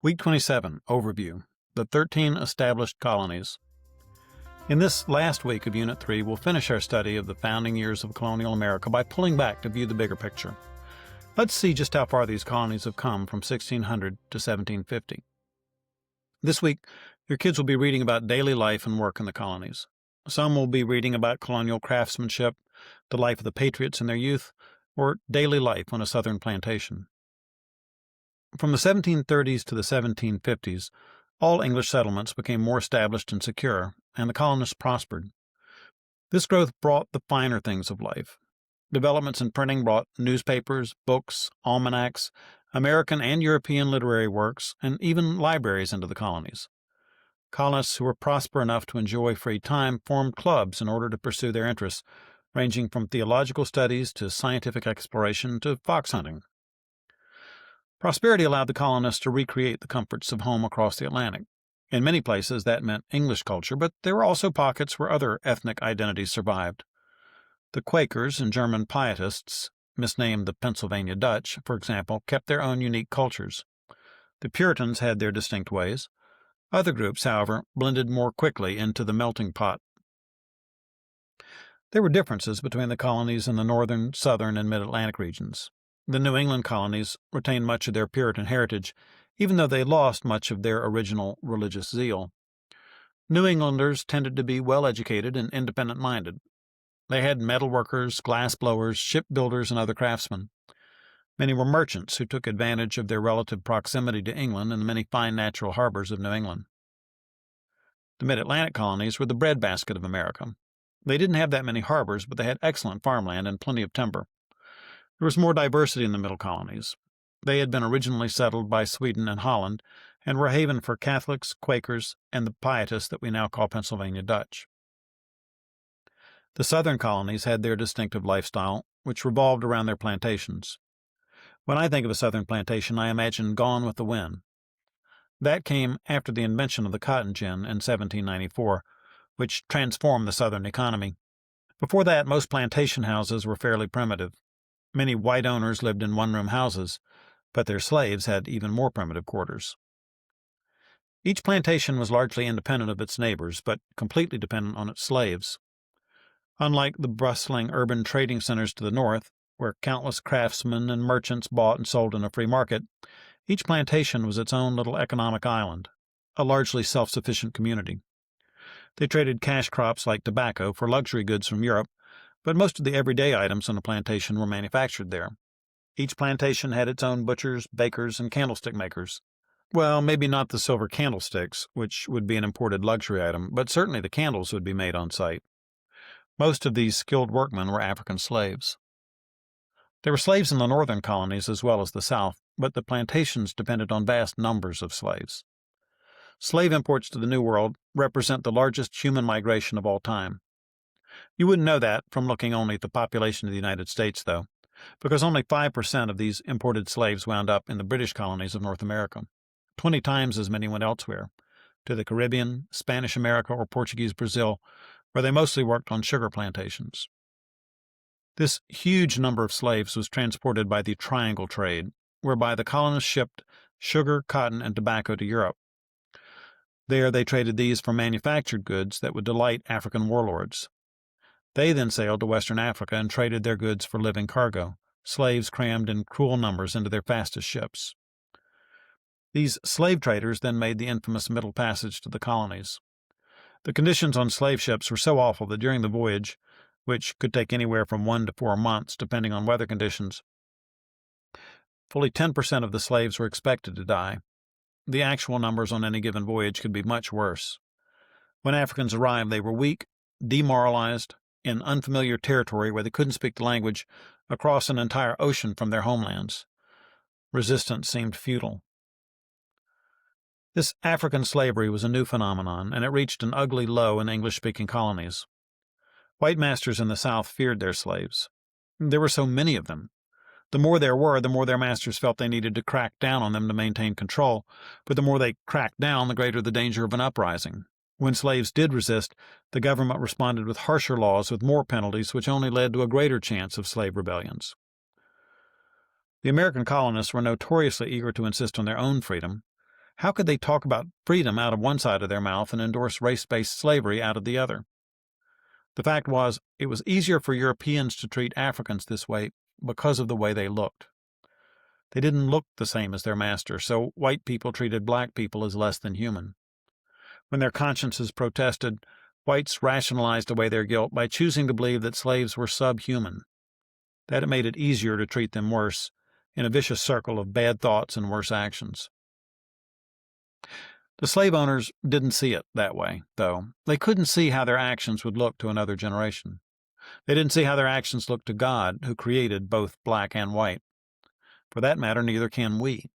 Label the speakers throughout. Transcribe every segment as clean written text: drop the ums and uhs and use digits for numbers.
Speaker 1: Week 27, Overview, the 13 Established Colonies. In this last week of Unit 3, we'll finish our study of the founding years of colonial America by pulling back to view the bigger picture. Let's see just how far these colonies have come from 1600 to 1750. This week, your kids will be reading about daily life and work in the colonies. Some will be reading about colonial craftsmanship, the life of the patriots in their youth, or daily life on a southern plantation. From the 1730s to the 1750s, all English settlements became more established and secure, and the colonists prospered. This growth brought the finer things of life. Developments in printing brought newspapers, books, almanacs, American and European literary works, and even libraries into the colonies. Colonists who were prosperous enough to enjoy free time formed clubs in order to pursue their interests, ranging from theological studies to scientific exploration to fox hunting. Prosperity allowed the colonists to recreate the comforts of home across the Atlantic. In many places, that meant English culture, but there were also pockets where other ethnic identities survived. The Quakers and German Pietists, misnamed the Pennsylvania Dutch, for example, kept their own unique cultures. The Puritans had their distinct ways. Other groups, however, blended more quickly into the melting pot. There were differences between the colonies in the northern, southern, and mid-Atlantic regions. The New England colonies retained much of their Puritan heritage, even though they lost much of their original religious zeal. New Englanders tended to be well-educated and independent-minded. They had metal workers, glass blowers, shipbuilders, and other craftsmen. Many were merchants who took advantage of their relative proximity to England and the many fine natural harbors of New England. The mid-Atlantic colonies were the breadbasket of America. They didn't have that many harbors, but they had excellent farmland and plenty of timber. There was more diversity in the middle colonies. They had been originally settled by Sweden and Holland, and were a haven for Catholics, Quakers, and the Pietists that we now call Pennsylvania Dutch. The southern colonies had their distinctive lifestyle, which revolved around their plantations. When I think of a southern plantation, I imagine Gone with the Wind. That came after the invention of the cotton gin in 1794, which transformed the southern economy. Before that, most plantation houses were fairly primitive. Many white owners lived in one-room houses, but their slaves had even more primitive quarters. Each plantation was largely independent of its neighbors, but completely dependent on its slaves. Unlike the bustling urban trading centers to the north, where countless craftsmen and merchants bought and sold in a free market, each plantation was its own little economic island, a largely self-sufficient community. They traded cash crops like tobacco for luxury goods from Europe, but most of the everyday items on the plantation were manufactured there. Each plantation had its own butchers, bakers, and candlestick makers. Well, maybe not the silver candlesticks, which would be an imported luxury item, but certainly the candles would be made on site. Most of these skilled workmen were African slaves. There were slaves in the northern colonies as well as the south, but the plantations depended on vast numbers of slaves. Slave imports to the New World represent the largest human migration of all time. You wouldn't know that from looking only at the population of the United States, though, because only 5% of these imported slaves wound up in the British colonies of North America. 20 times as many went elsewhere, to the Caribbean, Spanish America, or Portuguese Brazil, where they mostly worked on sugar plantations. This huge number of slaves was transported by the Triangle Trade, whereby the colonists shipped sugar, cotton, and tobacco to Europe. There they traded these for manufactured goods that would delight African warlords. They then sailed to Western Africa and traded their goods for living cargo, slaves crammed in cruel numbers into their fastest ships. These slave traders then made the infamous Middle Passage to the colonies. The conditions on slave ships were so awful that during the voyage, which could take anywhere from 1 to 4 months depending on weather conditions, fully 10% of the slaves were expected to die. The actual numbers on any given voyage could be much worse. When Africans arrived, they were weak, demoralized, in unfamiliar territory where they couldn't speak the language, across an entire ocean from their homelands. Resistance seemed futile. This African slavery was a new phenomenon, and it reached an ugly low in English-speaking colonies. White masters in the South feared their slaves. There were so many of them. The more there were, the more their masters felt they needed to crack down on them to maintain control, but the more they cracked down, the greater the danger of an uprising. When slaves did resist, the government responded with harsher laws with more penalties, which only led to a greater chance of slave rebellions. The American colonists were notoriously eager to insist on their own freedom. How could they talk about freedom out of one side of their mouth and endorse race-based slavery out of the other? The fact was, it was easier for Europeans to treat Africans this way because of the way they looked. They didn't look the same as their master, so white people treated black people as less than human. When their consciences protested, whites rationalized away their guilt by choosing to believe that slaves were subhuman. That made it easier to treat them worse, in a vicious circle of bad thoughts and worse actions. The slave owners didn't see it that way, though. They couldn't see how their actions would look to another generation. They didn't see how their actions looked to God, who created both black and white. For that matter, neither can we.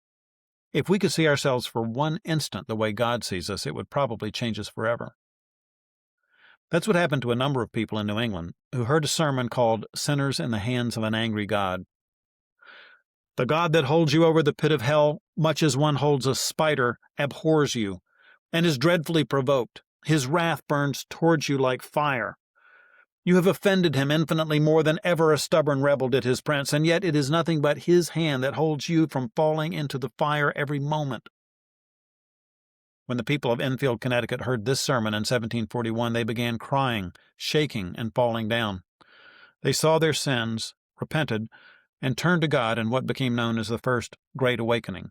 Speaker 1: If we could see ourselves for one instant the way God sees us, it would probably change us forever. That's what happened to a number of people in New England who heard a sermon called Sinners in the Hands of an Angry God. The God that holds you over the pit of hell, much as one holds a spider, abhors you, and is dreadfully provoked. His wrath burns towards you like fire. You have offended him infinitely more than ever a stubborn rebel did his prince, and yet it is nothing but his hand that holds you from falling into the fire every moment. When the people of Enfield, Connecticut heard this sermon in 1741, they began crying, shaking, and falling down. They saw their sins, repented, and turned to God in what became known as the First Great Awakening.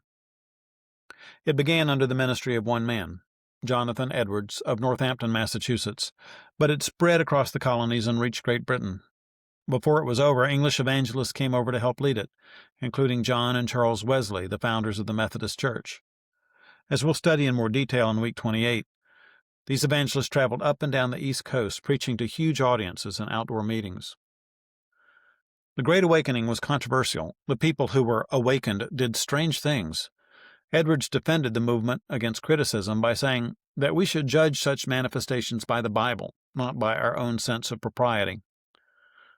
Speaker 1: It began under the ministry of one man, Jonathan Edwards of Northampton, Massachusetts, but it spread across the colonies and reached Great Britain. Before it was over, English evangelists came over to help lead it, including John and Charles Wesley, the founders of the Methodist Church. As we'll study in more detail in Week 28, these evangelists traveled up and down the East Coast, preaching to huge audiences and outdoor meetings. The Great Awakening was controversial. The people who were awakened did strange things. Edwards defended the movement against criticism by saying that we should judge such manifestations by the Bible, not by our own sense of propriety.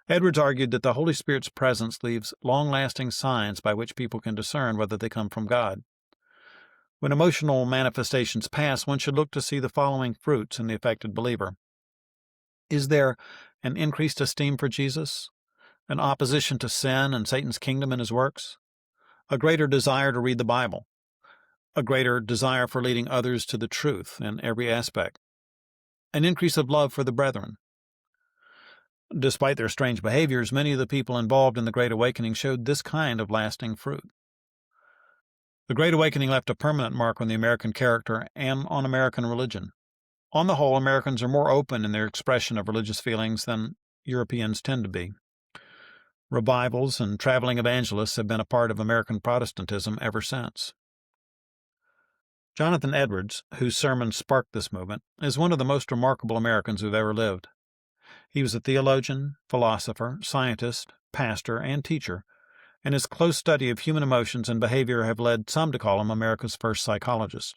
Speaker 1: Edwards argued that the Holy Spirit's presence leaves long-lasting signs by which people can discern whether they come from God. When emotional manifestations pass, one should look to see the following fruits in the affected believer. Is there an increased esteem for Jesus? An opposition to sin and Satan's kingdom and his works? A greater desire to read the Bible? A greater desire for leading others to the truth in every aspect? An increase of love for the brethren? Despite their strange behaviors, many of the people involved in the Great Awakening showed this kind of lasting fruit. The Great Awakening left a permanent mark on the American character and on American religion. On the whole, Americans are more open in their expression of religious feelings than Europeans tend to be. Revivals and traveling evangelists have been a part of American Protestantism ever since. Jonathan Edwards, whose sermon sparked this movement, is one of the most remarkable Americans who've ever lived. He was a theologian, philosopher, scientist, pastor, and teacher, and his close study of human emotions and behavior have led some to call him America's first psychologist.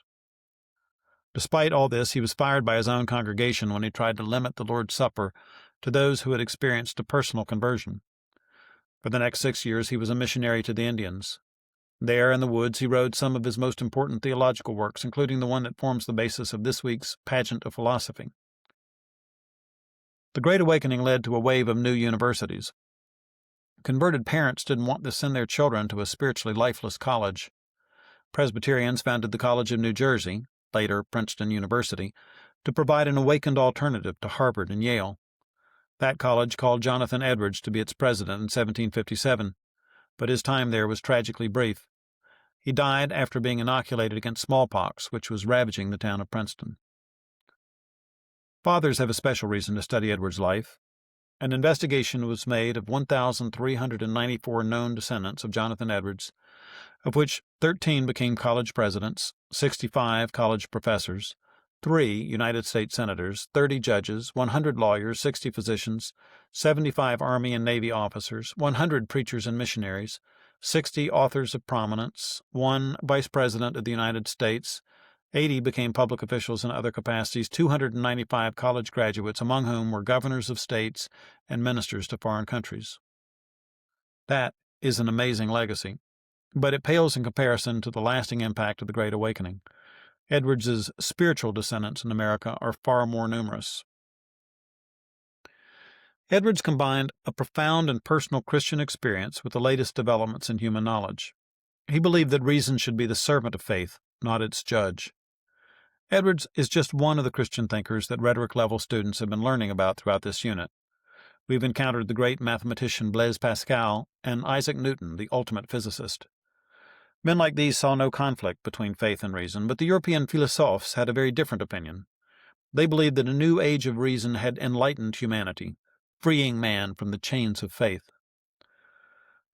Speaker 1: Despite all this, he was fired by his own congregation when he tried to limit the Lord's Supper to those who had experienced a personal conversion. For the next 6 years, he was a missionary to the Indians. There, in the woods, he wrote some of his most important theological works, including the one that forms the basis of this week's pageant of philosophy. The Great Awakening led to a wave of new universities. Converted parents didn't want to send their children to a spiritually lifeless college. Presbyterians founded the College of New Jersey, later Princeton University, to provide an awakened alternative to Harvard and Yale. That college called Jonathan Edwards to be its president in 1757, but his time there was tragically brief. He died after being inoculated against smallpox, which was ravaging the town of Princeton. Fathers have a special reason to study Edwards' life. An investigation was made of 1,394 known descendants of Jonathan Edwards, of which 13 became college presidents, 65 college professors, 3 United States senators, 30 judges, 100 lawyers, 60 physicians, 75 Army and Navy officers, 100 preachers and missionaries, 60 authors of prominence, 1 vice president of the United States, 80 became public officials in other capacities, 295 college graduates, among whom were governors of states and ministers to foreign countries. That is an amazing legacy, but it pales in comparison to the lasting impact of the Great Awakening. Edwards's spiritual descendants in America are far more numerous. Edwards combined a profound and personal Christian experience with the latest developments in human knowledge. He believed that reason should be the servant of faith, not its judge. Edwards is just one of the Christian thinkers that rhetoric-level students have been learning about throughout this unit. We've encountered the great mathematician Blaise Pascal and Isaac Newton, the ultimate physicist. Men like these saw no conflict between faith and reason, but the European philosophes had a very different opinion. They believed that a new age of reason had enlightened humanity, freeing man from the chains of faith.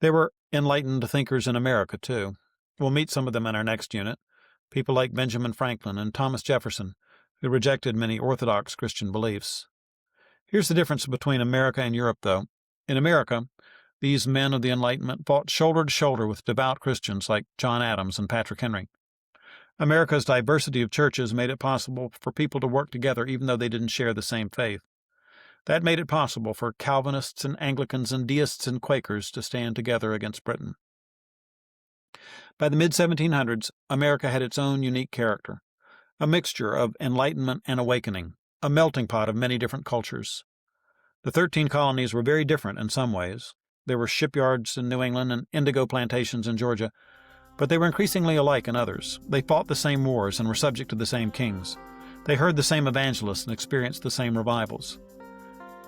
Speaker 1: There were enlightened thinkers in America, too. We'll meet some of them in our next unit. People like Benjamin Franklin and Thomas Jefferson, who rejected many orthodox Christian beliefs. Here's the difference between America and Europe, though. In America, these men of the Enlightenment fought shoulder to shoulder with devout Christians like John Adams and Patrick Henry. America's diversity of churches made it possible for people to work together even though they didn't share the same faith. That made it possible for Calvinists and Anglicans and Deists and Quakers to stand together against Britain. By the mid-1700s, America had its own unique character, a mixture of enlightenment and awakening, a melting pot of many different cultures. The 13 colonies were very different in some ways. There were shipyards in New England and indigo plantations in Georgia, but they were increasingly alike in others. They fought the same wars and were subject to the same kings. They heard the same evangelists and experienced the same revivals.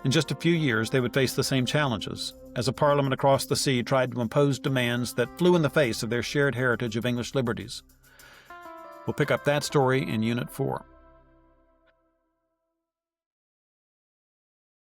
Speaker 1: In just a few years, they would face the same challenges, as a parliament across the sea tried to impose demands that flew in the face of their shared heritage of English liberties. We'll pick up that story in Unit 4.